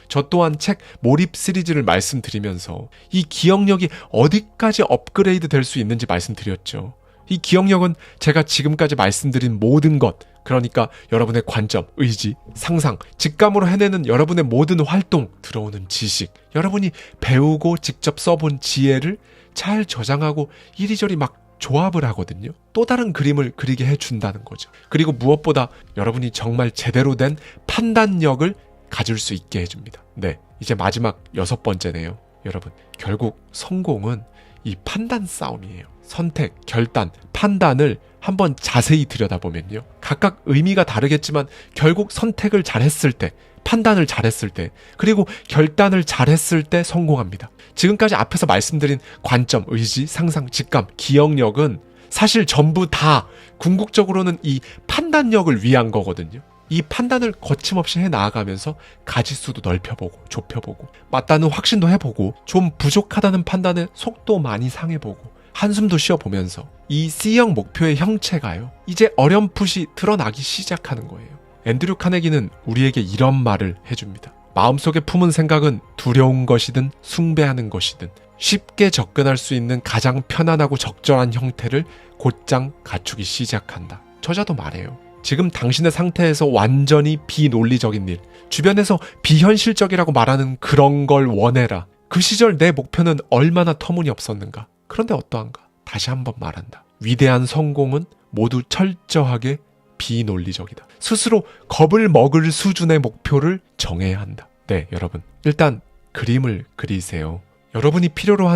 저 또한 책 몰입 시리즈를 말씀드리면서 이 기억력이 어디까지 업그레이드 될 수 있는지 말씀드렸죠. 이 기억력은 제가 지금까지 말씀드린 모든 것, 그러니까 여러분의 관점, 의지, 상상, 직감으로 해내는 여러분의 모든 활동, 들어오는 지식, 여러분이 배우고 직접 써본 지혜를 잘 저장하고 이리저리 막 조합을 하거든요. 또 다른 그림을 그리게 해준다는 거죠. 그리고 무엇보다 여러분이 정말 제대로 된 판단력을 가질 수 있게 해줍니다. 네, 이제 마지막 6번째네요. 여러분, 결국 성공은 이 판단 싸움이에요. 선택, 결단, 판단을 한번 자세히 들여다보면요, 각각 의미가 다르겠지만 결국 선택을 잘했을 때, 판단을 잘했을 때, 그리고 결단을 잘했을 때 성공합니다. 지금까지 앞에서 말씀드린 관점, 의지, 상상, 직감, 기억력은 사실 전부 다 궁극적으로는 이 판단력을 위한 거거든요. 이 판단을 거침없이 해 나아가면서 가짓수도 넓혀보고 좁혀보고 맞다는 확신도 해보고 좀 부족하다는 판단에 속도 많이 상해보고 한숨도 쉬어보면서 이 C형 목표의 형체가요, 이제 어렴풋이 드러나기 시작하는 거예요. 앤드류 카네기는 우리에게 이런 말을 해줍니다. 마음속에 품은 생각은 두려운 것이든 숭배하는 것이든 쉽게 접근할 수 있는 가장 편안하고 적절한 형태를 곧장 갖추기 시작한다. 저자도 말해요. 지금 당신의 상태에서 완전히 비논리적인 일, 주변에서 비현실적이라고 말하는 그런 걸 원해라. 그 시절 내 목표는 얼마나 터무니없었는가. 그런데 어떠한가? 다시 한번 말한다. 위대한 성공은 모두 철저하게 비논리적이다. 스스로 겁을 먹을 수준의 목표를 정해야 한다. 네, 여러분. 일단 그림을 그리세요. 여러분이 필요로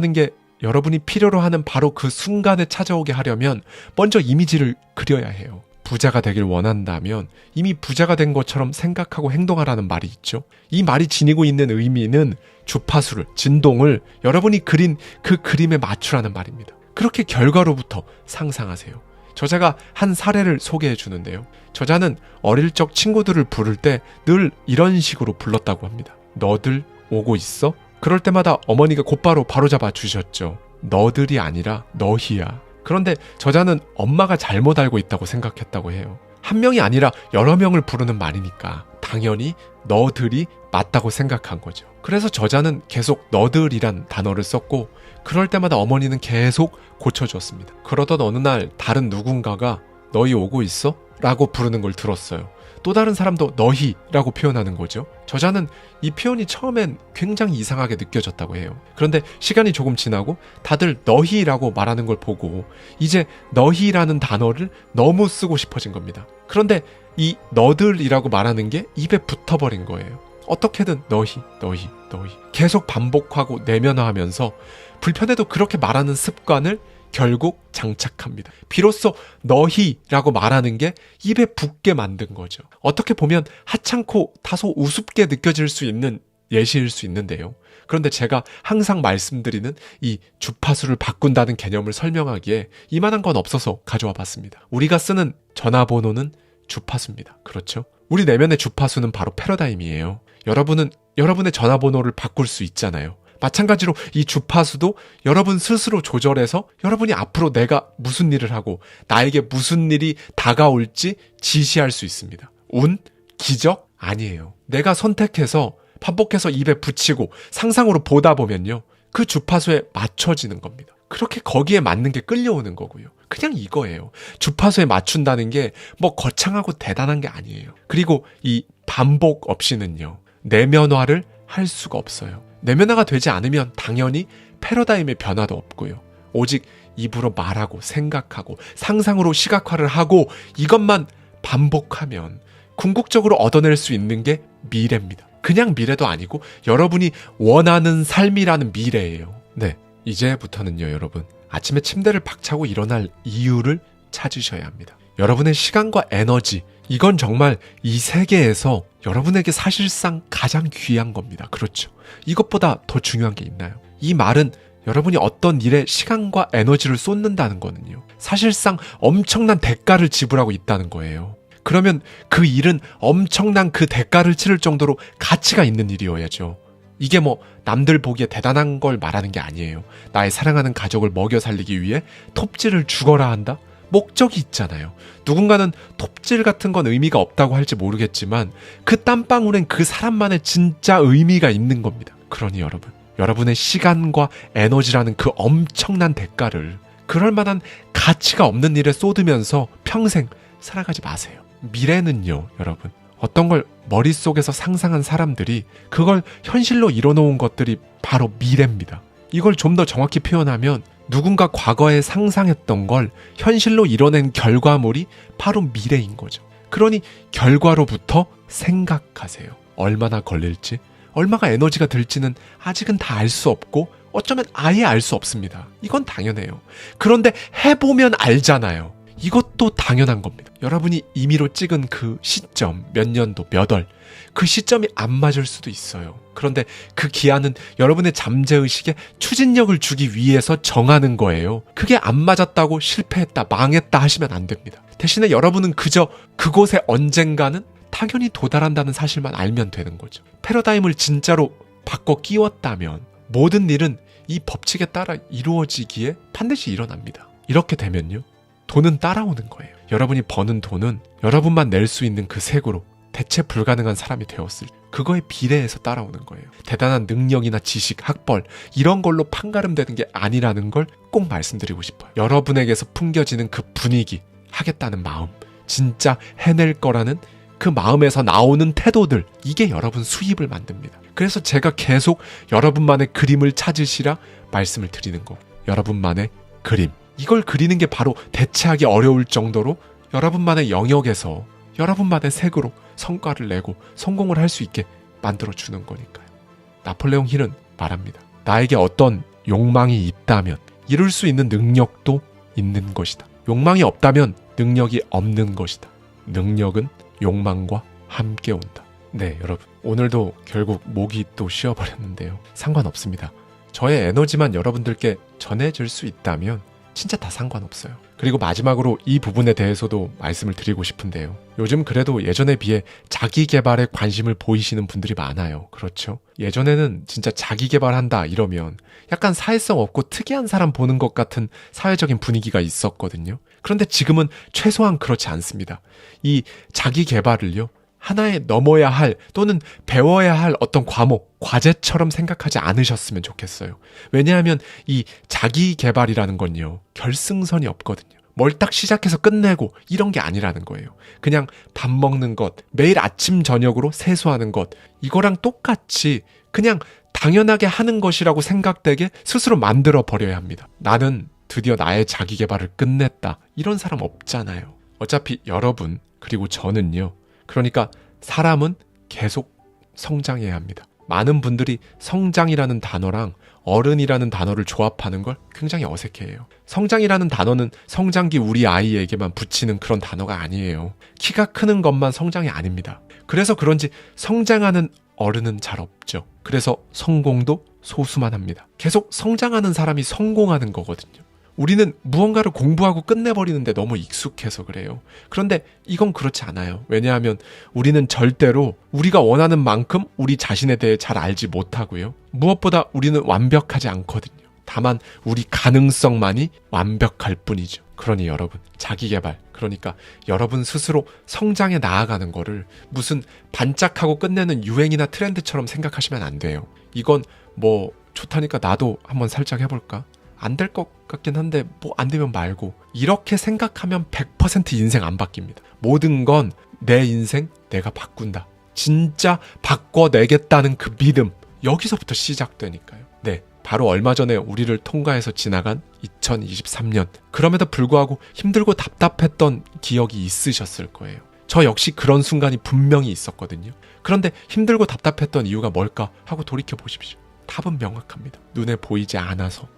하는 바로 그 순간에 찾아오게 하려면 먼저 이미지를 그려야 해요. 부자가 되길 원한다면 이미 부자가 된 것처럼 생각하고 행동하라는 말이 있죠. 이 말이 지니고 있는 의미는 주파수를, 진동을 여러분이 그린 그 그림에 맞추라는 말입니다. 그렇게 결과로부터 상상하세요. 저자가 한 사례를 소개해 주는데요. 저자는 어릴 적 친구들을 부를 때 늘 이런 식으로 불렀다고 합니다. 너들 오고 있어? 그럴 때마다 어머니가 곧바로 바로잡아 주셨죠. 너들이 아니라 너희야. 그런데 저자는 엄마가 잘못 알고 있다고 생각했다고 해요. 한 명이 아니라 여러 명을 부르는 말이니까 당연히 너들이 맞다고 생각한 거죠. 그래서 저자는 계속 너들이란 단어를 썼고 그럴 때마다 어머니는 계속 고쳐줬습니다. 그러던 어느 날 다른 누군가가 너희 오고 있어? 라고 부르는 걸 들었어요. 또 다른 사람도 너희라고 표현하는 거죠. 저자는 이 표현이 처음엔 굉장히 이상하게 느껴졌다고 해요. 그런데 시간이 조금 지나고 다들 너희라고 말하는 걸 보고 이제 너희라는 단어를 너무 쓰고 싶어진 겁니다. 그런데 이 너들이라고 말하는 게 입에 붙어버린 거예요. 어떻게든 너희 계속 반복하고 내면화하면서 불편해도 그렇게 말하는 습관을 결국 장착합니다. 비로소 너희라고 말하는 게 입에 붙게 만든 거죠. 어떻게 보면 하찮고 다소 우습게 느껴질 수 있는 예시일 수 있는데요. 그런데 제가 항상 말씀드리는 이 주파수를 바꾼다는 개념을 설명하기에 이만한 건 없어서 가져와 봤습니다. 우리가 쓰는 전화번호는 주파수입니다. 그렇죠? 우리 내면의 주파수는 바로 패러다임이에요. 여러분은 여러분의 전화번호를 바꿀 수 있잖아요. 마찬가지로 이 주파수도 여러분 스스로 조절해서 여러분이 앞으로 내가 무슨 일을 하고 나에게 무슨 일이 다가올지 지시할 수 있습니다. 운? 기적? 아니에요. 내가 선택해서 반복해서 입에 붙이고 상상으로 보다 보면요. 그 주파수에 맞춰지는 겁니다. 그렇게 거기에 맞는 게 끌려오는 거고요. 그냥 이거예요. 주파수에 맞춘다는 게 뭐 거창하고 대단한 게 아니에요. 그리고 이 반복 없이는요. 내면화를 할 수가 없어요. 내면화가 되지 않으면 당연히 패러다임의 변화도 없고요. 오직 입으로 말하고 생각하고 상상으로 시각화를 하고 이것만 반복하면 궁극적으로 얻어낼 수 있는 게 미래입니다. 그냥 미래도 아니고 여러분이 원하는 삶이라는 미래예요. 네, 이제부터는요 여러분 아침에 침대를 박차고 일어날 이유를 찾으셔야 합니다. 여러분의 시간과 에너지 이건 정말 이 세계에서 여러분에게 사실상 가장 귀한 겁니다. 그렇죠? 이것보다 더 중요한 게 있나요? 이 말은 여러분이 어떤 일에 시간과 에너지를 쏟는다는 거는요. 사실상 엄청난 대가를 지불하고 있다는 거예요. 그러면 그 일은 엄청난 그 대가를 치를 정도로 가치가 있는 일이어야죠. 이게 뭐 남들 보기에 대단한 걸 말하는 게 아니에요. 나의 사랑하는 가족을 먹여 살리기 위해 톱질을 죽어라 한다? 목적이 있잖아요. 누군가는 톱질 같은 건 의미가 없다고 할지 모르겠지만 그 땀방울엔 그 사람만의 진짜 의미가 있는 겁니다. 그러니 여러분, 여러분의 시간과 에너지라는 그 엄청난 대가를 그럴 만한 가치가 없는 일에 쏟으면서 평생 살아가지 마세요. 미래는요, 여러분. 어떤 걸 머릿속에서 상상한 사람들이 그걸 현실로 이뤄놓은 것들이 바로 미래입니다. 이걸 좀 더 정확히 표현하면 누군가 과거에 상상했던 걸 현실로 이뤄낸 결과물이 바로 미래인 거죠. 그러니 결과로부터 생각하세요. 얼마나 걸릴지, 얼마가 에너지가 들지는 아직은 다 알 수 없고 어쩌면 아예 알 수 없습니다. 이건 당연해요. 그런데 해보면 알잖아요. 이것도 당연한 겁니다. 여러분이 임의로 찍은 그 시점, 몇 년도, 몇 월, 그 시점이 안 맞을 수도 있어요. 그런데 그 기한은 여러분의 잠재의식에 추진력을 주기 위해서 정하는 거예요. 그게 안 맞았다고 실패했다, 망했다 하시면 안 됩니다. 대신에 여러분은 그저 그곳에 언젠가는 당연히 도달한다는 사실만 알면 되는 거죠. 패러다임을 진짜로 바꿔 끼웠다면 모든 일은 이 법칙에 따라 이루어지기에 반드시 일어납니다. 이렇게 되면요, 돈은 따라오는 거예요. 여러분이 버는 돈은 여러분만 낼 수 있는 그 색으로 대체 불가능한 사람이 되었을 때 그거에 비례해서 따라오는 거예요. 대단한 능력이나 지식, 학벌 이런 걸로 판가름되는 게 아니라는 걸 꼭 말씀드리고 싶어요. 여러분에게서 풍겨지는 그 분위기, 하겠다는 마음, 진짜 해낼 거라는 그 마음에서 나오는 태도들, 이게 여러분 수입을 만듭니다. 그래서 제가 계속 여러분만의 그림을 찾으시라 말씀을 드리는 거. 여러분만의 그림. 이걸 그리는 게 바로 대체하기 어려울 정도로 여러분만의 영역에서 여러분만의 색으로 성과를 내고 성공을 할 수 있게 만들어주는 거니까요. 나폴레옹 힐은 말합니다. 나에게 어떤 욕망이 있다면 이룰 수 있는 능력도 있는 것이다. 욕망이 없다면 능력이 없는 것이다. 능력은 욕망과 함께 온다. 네, 여러분. 오늘도 결국 목이 또 쉬어버렸는데요. 상관없습니다. 저의 에너지만 여러분들께 전해질 수 있다면 진짜 다 상관없어요. 그리고 마지막으로 이 부분에 대해서도 말씀을 드리고 싶은데요. 요즘 그래도 예전에 비해 자기 개발에 관심을 보이시는 분들이 많아요. 그렇죠? 예전에는 진짜 자기 개발한다 이러면 약간 사회성 없고 특이한 사람 보는 것 같은 사회적인 분위기가 있었거든요. 그런데 지금은 최소한 그렇지 않습니다. 이 자기 개발을요, 하나의 넘어야 할 또는 배워야 할 어떤 과목, 과제처럼 생각하지 않으셨으면 좋겠어요. 왜냐하면 이 자기 개발이라는 건요, 결승선이 없거든요. 뭘 딱 시작해서 끝내고 이런 게 아니라는 거예요. 그냥 밥 먹는 것, 매일 아침 저녁으로 세수하는 것, 이거랑 똑같이 그냥 당연하게 하는 것이라고 생각되게 스스로 만들어 버려야 합니다. 나는 드디어 나의 자기 개발을 끝냈다, 이런 사람 없잖아요. 어차피 여러분 그리고 저는요, 그러니까 사람은 계속 성장해야 합니다. 많은 분들이 성장이라는 단어랑 어른이라는 단어를 조합하는 걸 굉장히 어색해해요. 성장이라는 단어는 성장기 우리 아이에게만 붙이는 그런 단어가 아니에요. 키가 크는 것만 성장이 아닙니다. 그래서 그런지 성장하는 어른은 잘 없죠. 그래서 성공도 소수만 합니다. 계속 성장하는 사람이 성공하는 거거든요. 우리는 무언가를 공부하고 끝내버리는데 너무 익숙해서 그래요. 그런데 이건 그렇지 않아요. 왜냐하면 우리는 절대로 우리가 원하는 만큼 우리 자신에 대해 잘 알지 못하고요. 무엇보다 우리는 완벽하지 않거든요. 다만 우리 가능성만이 완벽할 뿐이죠. 그러니 여러분, 자기개발, 그러니까 여러분 스스로 성장해 나아가는 거를 무슨 반짝하고 끝내는 유행이나 트렌드처럼 생각하시면 안 돼요. 이건 뭐 좋다니까 나도 한번 살짝 해볼까? 안 될 것 같긴 한데 뭐 안 되면 말고, 이렇게 생각하면 100% 인생 안 바뀝니다. 모든 건 내 인생 내가 바꾼다, 진짜 바꿔내겠다는 그 믿음, 여기서부터 시작되니까요. 네, 바로 얼마 전에 우리를 통과해서 지나간 2023년, 그럼에도 불구하고 힘들고 답답했던 기억이 있으셨을 거예요. 저 역시 그런 순간이 분명히 있었거든요. 그런데 힘들고 답답했던 이유가 뭘까 하고 돌이켜 보십시오. 답은 명확합니다. 눈에 보이지 않아서.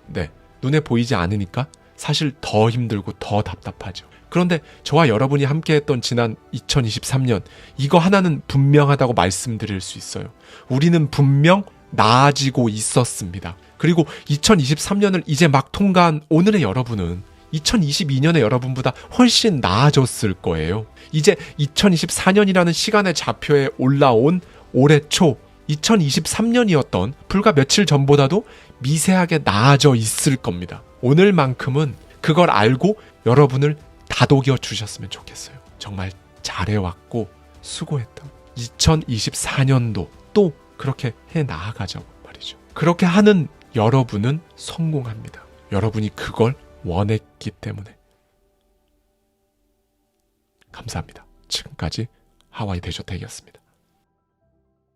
네, 눈에 보이지 않으니까 사실 더 힘들고 더 답답하죠. 그런데 저와 여러분이 함께했던 지난 2023년, 이거 하나는 분명하다고 말씀드릴 수 있어요. 우리는 분명 나아지고 있었습니다. 그리고 2023년을 이제 막 통과한 오늘의 여러분은 2022년의 여러분보다 훨씬 나아졌을 거예요. 이제 2024년이라는 시간의 좌표에 올라온 올해 초 2023년이었던 불과 며칠 전보다도 미세하게 나아져 있을 겁니다. 오늘만큼은 그걸 알고 여러분을 다독여 주셨으면 좋겠어요. 정말 잘해왔고 수고했다. 2024년도 또 그렇게 해 나아가자고 말이죠. 그렇게 하는 여러분은 성공합니다. 여러분이 그걸 원했기 때문에. 감사합니다. 지금까지 하와이 대저택이었습니다.